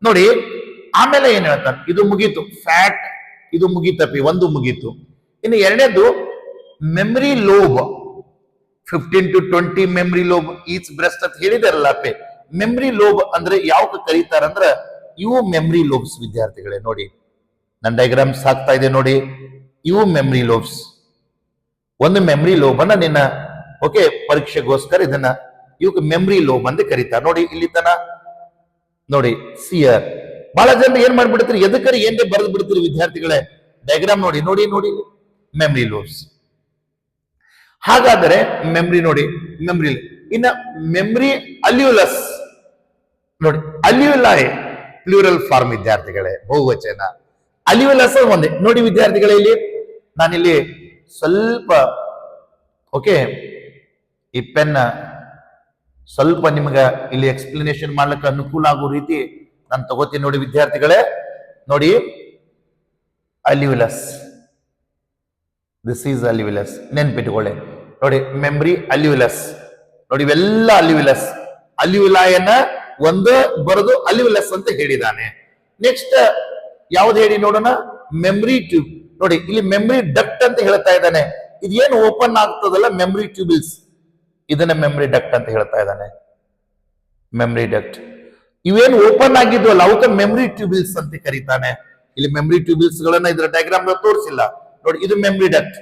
ನೋಡಿ. ಆಮೇಲೆ ಏನ್ ಹೇಳ್ತಾನೆ, ಇದು ಮುಗೀತು ಫ್ಯಾಟ್, ಇದು ಮುಗೀತಪ್ಪಿ, ಒಂದು ಮುಗೀತು. ಇನ್ನು ಎರಡನೇದು memory lobe, 15 to 20 memory lobe each breast ಅಂತ ಹೇಳಿದಾರಲ್ಲ ಅಪ್ಪೆ. ಮೆಮರಿ ಲೋಬ್ ಅಂದ್ರೆ ಯಾವ ಕರೀತಾರಂದ್ರ ಇವು ಮೆಮರಿ ಲೋಬ್ಸ್ ವಿದ್ಯಾರ್ಥಿಗಳೇ. ನೋಡಿ ನನ್ನ ಡಯಾಗ್ರಾಮ್ಸ್ ಆಗ್ತಾ ಇದೆ ನೋಡಿ, ಇವು ಮೆಮರಿ ಲೋಬ್ಸ್. ಒಂದು ಮೆಮರಿ ಲೋಬ್ ಅನ್ನ ನಿನ್ನ ಓಕೆ ಪರೀಕ್ಷೆಗೋಸ್ಕರ ಇದನ್ನ ಇವಕ್ಕೆ ಮೆಮರಿ ಲೋಬ್ ಅಂತ ಕರೀತಾರೆ ನೋಡಿ. ಇಲ್ಲಿ ತನ ನೋಡಿ ಸಿಯರ್. ಬಹಳ ಜನ ಏನ್ ಮಾಡ್ಬಿಡ್ತೀರಿ, ಎದಕ್ಕರಿ ಏನ್ರೆ ಬರೆದು ಬಿಡ್ತೀರಿ ವಿದ್ಯಾರ್ಥಿಗಳೇ. ಡಯಾಗ್ರಾಮ್ ನೋಡಿ ನೋಡಿ ನೋಡಿ, ಮೆಮರಿ ಲೋಬ್ಸ್. ಹಾಗಾದರೆ ಮೆಮರಿ ನೋಡಿ, ಮೆಮರಿ. ಇನ್ನ ಮೆಮರಿ ಅಲ್ಯೂಲಸ್ ನೋಡಿ, ಅಲ್ಯೂಲಾಯ್ ಪ್ಲೂರಲ್ ಫಾರ್ಮ್ ವಿದ್ಯಾರ್ಥಿಗಳೇ, ಬಹುವಚನ. ಅಲ್ಯೂಲಸ್ ಒಂದೇ ನೋಡಿ ವಿದ್ಯಾರ್ಥಿಗಳೇ. ಇಲ್ಲಿ ನಾನಿಲ್ಲಿ ಸ್ವಲ್ಪ ಓಕೆ ಈ ಪೆನ್ ಸ್ವಲ್ಪ ನಿಮ್ಗ ಇಲ್ಲಿ ಎಕ್ಸ್ಪ್ಲನೇಷನ್ ಮಾಡ್ಲಿಕ್ಕೆ ಅನುಕೂಲ ಆಗೋ ರೀತಿ ನಾನು ತಗೋತೀನಿ ನೋಡಿ ವಿದ್ಯಾರ್ಥಿಗಳೇ. ನೋಡಿ ಅಲ್ಯೂಲಸ್, ದಿಸ್ ಈಸ್ ಅಲ್ಯೂಲಸ್, ನೆನ್ಪಿಟ್ಕೊಳ್ಳಿ ನೋಡಿ. ಮೆಮರಿ ಅಲ್ಯೂಲಸ್ ನೋಡಿ, ಇವೆಲ್ಲ ಅಲ್ಯೂಲಸ್. ಅಲ್ಯೂಲಾಯನ್ನ ಒಂದು ಬರೆದು ಅಲ್ಯೂಲಸ್ ಅಂತ ಹೇಳಿದಾನೆ. ನೆಕ್ಸ್ಟ್ ಯಾವ್ದು ಹೇಳಿ ನೋಡೋಣ, ಮೆಮರಿ ಟ್ಯೂಬ್ ನೋಡಿ. ಇಲ್ಲಿ ಮೆಮರಿ ಡಕ್ಟ್ ಅಂತ ಹೇಳ್ತಾ ಇದ್ದಾನೆ. ಇದೇನು ಓಪನ್ ಆಗ್ತದಲ್ಲ ಮೆಮರಿ ಟ್ಯೂಬಿಲ್ಸ್, ಇದನ್ನ ಮೆಮರಿ ಡಕ್ಟ್ ಅಂತ ಹೇಳ್ತಾ ಇದ್ದಾನೆ. ಮೆಮರಿ ಡಕ್ಟ್ ಇವೇನು ಓಪನ್ ಆಗಿದ್ವಲ್ಲ ಅವಕ್ಕೆ ಮೆಮರಿ ಟ್ಯೂಬಿಲ್ಸ್ ಅಂತ ಕರೀತಾನೆ. ಇಲ್ಲಿ ಮೆಮರಿ ಟ್ಯೂಬಿಲ್ಸ್ ಗಳನ್ನ ಇದರ ಡಯಾಗ್ರಾಮ್ ತೋರಿಸಿಲ್ಲ ನೋಡಿ. ಇದು ಮೆಮರಿ ಡಕ್ಟ್.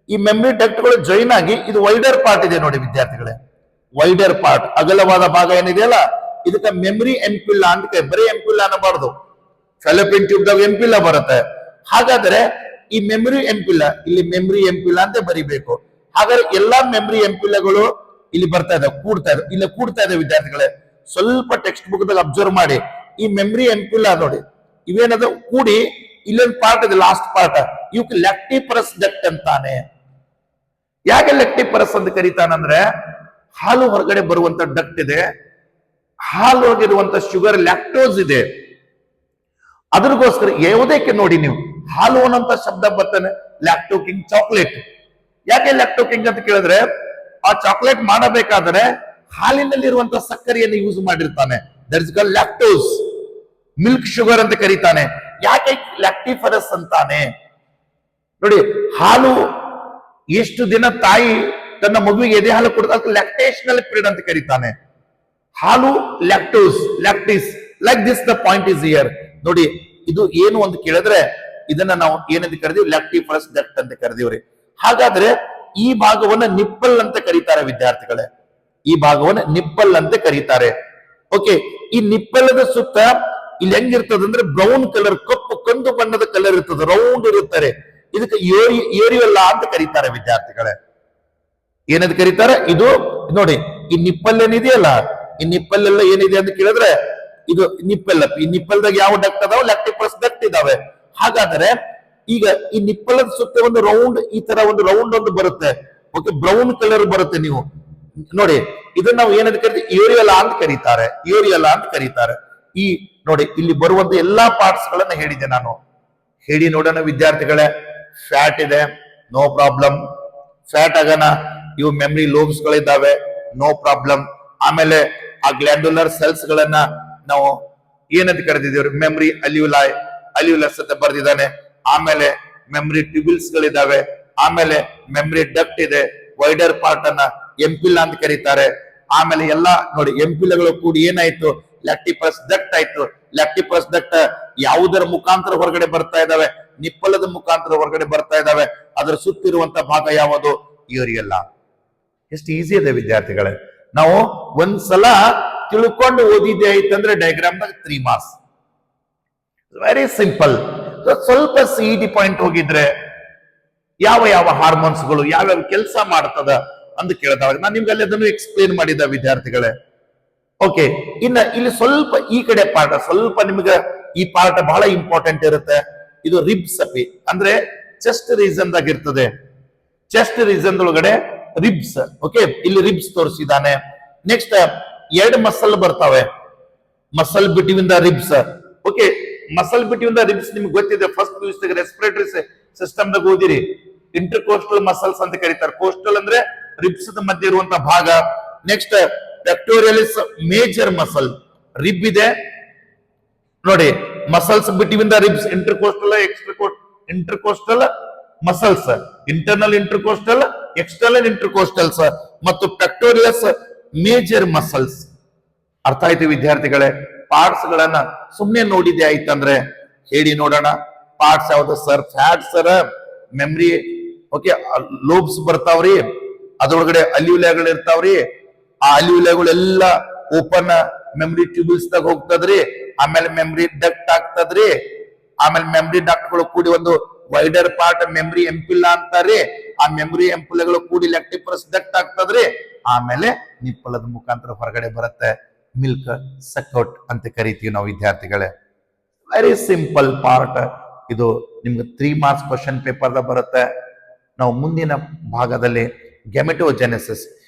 ಈ ಮೆಮರಿ ಡಕ್ಟ್ ಗಳು ಜಾಯಿನ್ ಆಗಿ ಇದು ವೈಡರ್ ಪಾರ್ಟ್ ಇದೆ ನೋಡಿ ವಿದ್ಯಾರ್ಥಿಗಳೇ. ವೈಡರ್ ಪಾರ್ಟ್, ಅಗಲವಾದ ಭಾಗ ಏನಿದೆಯಲ್ಲ ಇದಕ್ಕೆ ಮೆಮರಿ ಎಂಪಿಲ್ಲಾ ಅಂತ ಬರೀ ಎಂಪಿಲ್ಲಾ ಅನ್ನಬಾರ್ದು. ಫೆಲೋಪಿಯನ್ ಟ್ಯೂಬ್ ದಾಗ ಎಂಪಿಲ್ಲಾ ಬರುತ್ತೆ. ಹಾಗಾದ್ರೆ ಈ ಮೆಮರಿ ಎಂಪಿಲ್ಲಾ, ಇಲ್ಲಿ ಮೆಮರಿ ಎಂಪಿಲ್ಲಾ ಅಂತ ಬರಿಬೇಕು. ಹಾಗಾದ್ರೆ ಎಲ್ಲಾ ಮೆಮರಿ ಎಂಪಿಲ್ಲಗಳು ಇಲ್ಲಿ ಬರ್ತಾ ಇದೆ, ಕೂಡ್ತಾ ಇದೆ, ಇಲ್ಲಿ ಕೂಡ್ತಾ ಇದೆ ವಿದ್ಯಾರ್ಥಿಗಳೇ. ಸ್ವಲ್ಪ ಟೆಕ್ಸ್ಟ್ ಬುಕ್ ದಾಗ ಅಬ್ಸರ್ವ್ ಮಾಡಿ. ಈ ಮೆಮರಿ ಎಂಪಿಲ್ಲಾ ನೋಡಿ, ಇವೇನದ ಕೂಡಿ ಇಲ್ಲೊಂದು ಪಾರ್ಟ್ ಇದೆ, ಲಾಸ್ಟ್ ಪಾರ್ಟ್, ಇವಕ್ಕೆ ಲ್ಯಾಕ್ಟಿಪರಸ್ ಡಕ್ಟ್ ಅಂತಾನೆ. ಯಾಕೆ ಲ್ಯಾಕ್ಟಿಪರಸ್ ಅಂತ ಕರೀತಾನಂದ್ರೆ ಹಾಲು ಹೊರಗಡೆ ಬರುವಂತ ಡಕ್ಟ್ ಇದೆ. ಹಾಲು ಒಳಗಿರುವಂತ ಶುಗರ್ ಲ್ಯಾಕ್ಟೋಸ್ ಇದೆ. ಅದ್ರಗೋಸ್ಕರ ಯಾವುದಕ್ಕೆ ನೋಡಿ ನೀವು ಹಾಲು ಅನ್ನೋಂತ ಶಬ್ದ ಬರ್ತಾನೆ, ಲ್ಯಾಕ್ಟೋ ಕಿಂಗ್ ಚಾಕ್ಲೇಟ್. ಯಾಕೆ ಲ್ಯಾಕ್ಟೋ ಕಿಂಗ್ ಅಂತ ಕೇಳಿದ್ರೆ ಆ ಚಾಕ್ಲೇಟ್ ಮಾಡಬೇಕಾದ್ರೆ ಹಾಲಿನಲ್ಲಿರುವಂತ ಸಕ್ಕರೆಯನ್ನು ಯೂಸ್ ಮಾಡಿರ್ತಾನೆ. That is called lactose, milk sugar ಅಂತ ಕರೀತಾನೆ. ಯಾಕೆ ಲ್ಯಾಕ್ಟಿಫರಸ್ ಅಂತಾನೆ ನೋಡಿ. ಹಾಲು ಎಷ್ಟು ದಿನ ತಾಯಿ ತನ್ನ ಮಗುವಿಗೆ ಎದೆ ಹಾಲು ಕೊಡ್ತಾ ಲ್ಯಾಕ್ಟೇಷನಲ್ ಪೀರಿಯಡ್ ಅಂತ ಕರೀತಾನೆ. ಹಾಲು lactose, ಲ್ಯಾಕ್ಟಿಸ್, like this the point is here ನೋಡಿ. ಇದು ಏನು ಅಂತ ಕೇಳಿದ್ರೆ ಇದನ್ನ ನಾವು ಏನಂತ ಕರೆದೀವಿ, ಲ್ಯಾಕ್ಟಿಫರಸ್ ಡಕ್ಟ್ ಅಂತ ಕರೆದೀವ್ರಿ. ಹಾಗಾದ್ರೆ ಈ ಭಾಗವನ್ನ ನಿಪ್ಪಲ್ ಅಂತ ಕರೀತಾರೆ ವಿದ್ಯಾರ್ಥಿಗಳೇ. ಈ ಭಾಗವನ್ನ ನಿಪ್ಪಲ್ ಅಂತ ಕರೀತಾರೆ. ಓಕೆ, ಈ ನಿಪ್ಪಲದ ಸುತ್ತ ಇಲ್ಲಿ ಹೆಂಗಿರ್ತದಂದ್ರೆ ಬ್ರೌನ್ ಕಲರ್, ಕಪ್ಪು ಕಂದು ಬಣ್ಣದ ಕಲರ್ ಇರ್ತದೆ, ರೌಂಡ್ ಇರುತ್ತಾರೆ. ಇದಕ್ಕೆ ಏರಿಯಲ್ಲ ಅಂತ ಕರೀತಾರೆ ವಿದ್ಯಾರ್ಥಿಗಳೇ. ಏನಂತ ಕರೀತಾರೆ ಇದು ನೋಡಿ. ಈ ನಿಪ್ಪಲ್ ಏನಿದೆಯಲ್ಲ, ಈ ನಿಪ್ಪಲ್ಲೆಲ್ಲ ಏನಿದೆ ಅಂತ ಕೇಳಿದ್ರೆ ಇದು ನಿಪ್ಪಲ್. ಈ ನಿಪ್ಪಲ್ದಾಗ ಯಾವ ಡಕ್ಟ್ ಅದಾವ, ಲ್ಯಾಕ್ಟಿಪರಸ್ ಡಕ್ಟ್ ಇದಾವೆ. ಹಾಗಾದ್ರೆ ಈಗ ಈ ನಿಪ್ಪಲದ ಸುತ್ತ ಒಂದು ರೌಂಡ್, ಈ ತರ ಒಂದು ರೌಂಡ್ ಒಂದು ಬರುತ್ತೆ. ಓಕೆ, ಬ್ರೌನ್ ಕಲರ್ ಬರುತ್ತೆ. ನೀವು ನೋಡಿ ಇದನ್ನ ನಾವು ಏನಂತ ಕರಿತೀವಿ, ಏರಿಯಲಾ ಅಂತ ಕರೀತಾರೆ. ಏರಿಯಲಾ ಅಂತ ಕರೀತಾರೆ. ಈ ನೋಡಿ ಇಲ್ಲಿ ಬರುವಂತ ಎಲ್ಲಾ ಪಾರ್ಟ್ಸ್ ಗಳನ್ನ ಹೇಳಿದೆ ನಾನು. ಹೇಳಿ ನೋಡೋಣ ವಿದ್ಯಾರ್ಥಿಗಳೇ. ಫ್ಯಾಟ್ ಇದೆ, ನೋ ಪ್ರಾಬ್ಲಮ್. ಫ್ಯಾಟ್ ಆಗನ ಇವು ಮೆಮರಿ ಲೋಬ್ಸ್ ಗಳಿದ್ದಾವೆ, ನೋ ಪ್ರಾಬ್ಲಮ್. ಆಮೇಲೆ ಆ ಗ್ಲ್ಯಾಂಡುಲರ್ ಸೆಲ್ಸ್ ಗಳನ್ನ ನಾವು ಏನಂತ ಕರೆದಿದ್ದೇವೆ, ಮೆಮರಿ ಅಲ್ಯೂಲಾಯ್, ಅಲ್ಯೂಲಸ್ ಅಂತ ಬರೆದಿದ್ದಾನೆ. ಆಮೇಲೆ ಮೆಮರಿ ಟ್ಯೂಬಿಲ್ಸ್ ಗಳಿದ್ದಾವೆ. ಆಮೇಲೆ ಮೆಮರಿ ಡಕ್ಟ್ ಇದೆ. ವೈಡರ್ ಪಾರ್ಟ್ ಅನ್ನ ಎಂಪಿಲ್ಲಾ ಅಂತ ಕರೀತಾರೆ. ಆಮೇಲೆ ಎಲ್ಲಾ ನೋಡಿ ಎಂಪಿಲ್ಲಗಳು ಕೂಡಿ ಏನಾಯ್ತು, ಲ್ಯಾಕ್ಟಿಪರಸ್ ಡಕ್ಟ್ ಆಯ್ತು. ಲ್ಯಾಕ್ಟಿಪರಸ್ ಡಕ್ಟ್ ಯಾವುದರ ಮುಖಾಂತರ ಹೊರಗಡೆ ಬರ್ತಾ ಇದಾವೆ, ನಿಪ್ಪಲದ ಮುಖಾಂತರ ಹೊರಗಡೆ ಬರ್ತಾ ಇದಾವೆ. ಅದರ ಸುತ್ತಿರುವಂತ ಭಾಗ ಯಾವುದು, ಏರಿಯಲ್ಲ. ಎಷ್ಟು ಈಸಿ ಇದೆ ವಿದ್ಯಾರ್ಥಿಗಳೇ. ನಾವು ಒಂದ್ಸಲ ತಿಳ್ಕೊಂಡು ಓದಿದ್ದೆ ಆಯ್ತಂದ್ರೆ ಡಯಾಗ್ರಾಮ್ ದಾಗ 3 ಮಾರ್ಕ್ಸ್. Very simple. ಸ್ವಲ್ಪ ಸಿಇಟಿ ಪಾಯಿಂಟ್ ಹೋಗಿದ್ರೆ ಯಾವ ಯಾವ ಹಾರ್ಮೋನ್ಸ್ಗಳು ಯಾವ್ಯಾವ ಕೆಲಸ ಮಾಡ್ತದ ಅಂತ ಕೇಳಿದಾಗ ನಾನು ನಿಮ್ಗೆ ಅಲ್ಲಿ ಅದನ್ನು ಎಕ್ಸ್ಪ್ಲೇನ್ ಮಾಡಿದ್ದ ವಿದ್ಯಾರ್ಥಿಗಳೇ. ಓಕೆ, ಇನ್ನ ಇಲ್ಲಿ ಸ್ವಲ್ಪ ಈ ಕಡೆ ಪಾರ್ಟ್ ಸ್ವಲ್ಪ ನಿಮ್ಗೆ ಈ ಪಾರ್ಟ್ ಬಹಳ ಇಂಪಾರ್ಟೆಂಟ್ ಇರುತ್ತೆ. ಇದು ರಿಬ್ಸ್ ಅಪಿ ಅಂದ್ರೆ ಚೆಸ್ಟ್ ರೀಸನ್ ದಾಗ ಇರ್ತದೆ. ಚೆಸ್ಟ್ ರೀಸನ್ ಒಳಗಡೆ ರಿಬ್ಸ್. ಓಕೆ, ಇಲ್ಲಿ ರಿಬ್ಸ್ ತೋರಿಸಿದಾನೆ. ನೆಕ್ಸ್ಟ್ 2 ಮಸಲ್ ಬರ್ತಾವೆ, muscle between the ribs. Okay, muscle between the ribs ನಿಮ್ಗೆ ಗೊತ್ತಿದೆ, ಫಸ್ಟ್ ರೆಸ್ಪಿರೇಟರಿ ಸಿಸ್ಟಮ್ ದಾಗ ಓದಿರಿ. ಇಂಟರ್ ಕೋಸ್ಟಲ್ ಮಸಲ್ಸ್ ಅಂತ ಕರೀತಾರೆ. ಕೋಸ್ಟಲ್ ಅಂದ್ರೆ ರಿಬ್ಸ್ ಮಧ್ಯೆ ಇರುವಂತ ಭಾಗ. Next pectoralis major muscle, rib ಇದೆ ನೋಡಿ, muscles between the ribs, intercostal muscles, internal intercostal, external intercostals ಮತ್ತು ಪೆಕ್ಟೋರಿಯಸ್ ಮೇಜರ್ ಮಸಲ್ಸ್. ಅರ್ಥ ಆಯ್ತು ವಿದ್ಯಾರ್ಥಿಗಳೇ? ಪಾರ್ಟ್ಸ್ ಗಳನ್ನ ಸುಮ್ನೆ ನೋಡಿದೆ ಆಯ್ತಂದ್ರೆ ಹೇಳಿ ನೋಡೋಣ. ಪಾರ್ಟ್ಸ್ ಯಾವ್ದು sir? Fat sir, mammary, okay, lobes ಬರ್ತಾವ್ರಿ, ಅದ್ರೊಳಗಡೆ ಅಲ್ಯೂಲೆಗಳು ಇರ್ತಾವ್ರಿ. ಆ ಅಲ್ಯೂಲೆಗಳೆಲ್ಲ ಓಪನ್ ಮೆಮ್ರಿ ಟ್ಯೂಬ್ಯೂಲ್ಸ್ ದಾಗ ಹೋಗ್ತದ್ರಿ. ಆಮೇಲೆ ಮೆಮ್ರಿ ಡಕ್ಟ್ ಆಗ್ತದ್ರಿ. ಆಮೇಲೆ ಮೆಮ್ರಿ ಡಕ್ಟ್ ಗಳು ಕೂಡಿ ಒಂದು ವೈಡರ್ ಪಾರ್ಟ್ ಮೆಮ್ರಿ ಎಂಪಿಲ್ಲ ಅಂತಾರ್ರಿ. ಆ ಮೆಮ್ರಿ ಎಂಪಿಲ್ಗಳು ಕೂಡಿ ಲ್ಯಾಕ್ಟಿಪರಸ್ ಡಕ್ಟ್ ಆಗ್ತದ್ರಿ. ಆಮೇಲೆ ನಿಪ್ಪಲದ ಮುಖಾಂತರ ಹೊರಗಡೆ ಬರುತ್ತೆ, ಮಿಲ್ಕ್ ಸಕ್ಔಟ್ ಅಂತ ಕರಿತೀವಿ ನಾವು ವಿದ್ಯಾರ್ಥಿಗಳೇ. ವೆರಿ ಸಿಂಪಲ್ ಪಾರ್ಟ್ ಇದು. ನಿಮ್ಗೆ 3 ಮಾರ್ಕ್ಸ್ ಕ್ವಶನ್ ಪೇಪರ್ ಬರುತ್ತೆ. ನಾವು ಮುಂದಿನ ಭಾಗದಲ್ಲಿ ಗೆಮೆಟೋಜೆನೆಸಿಸ್,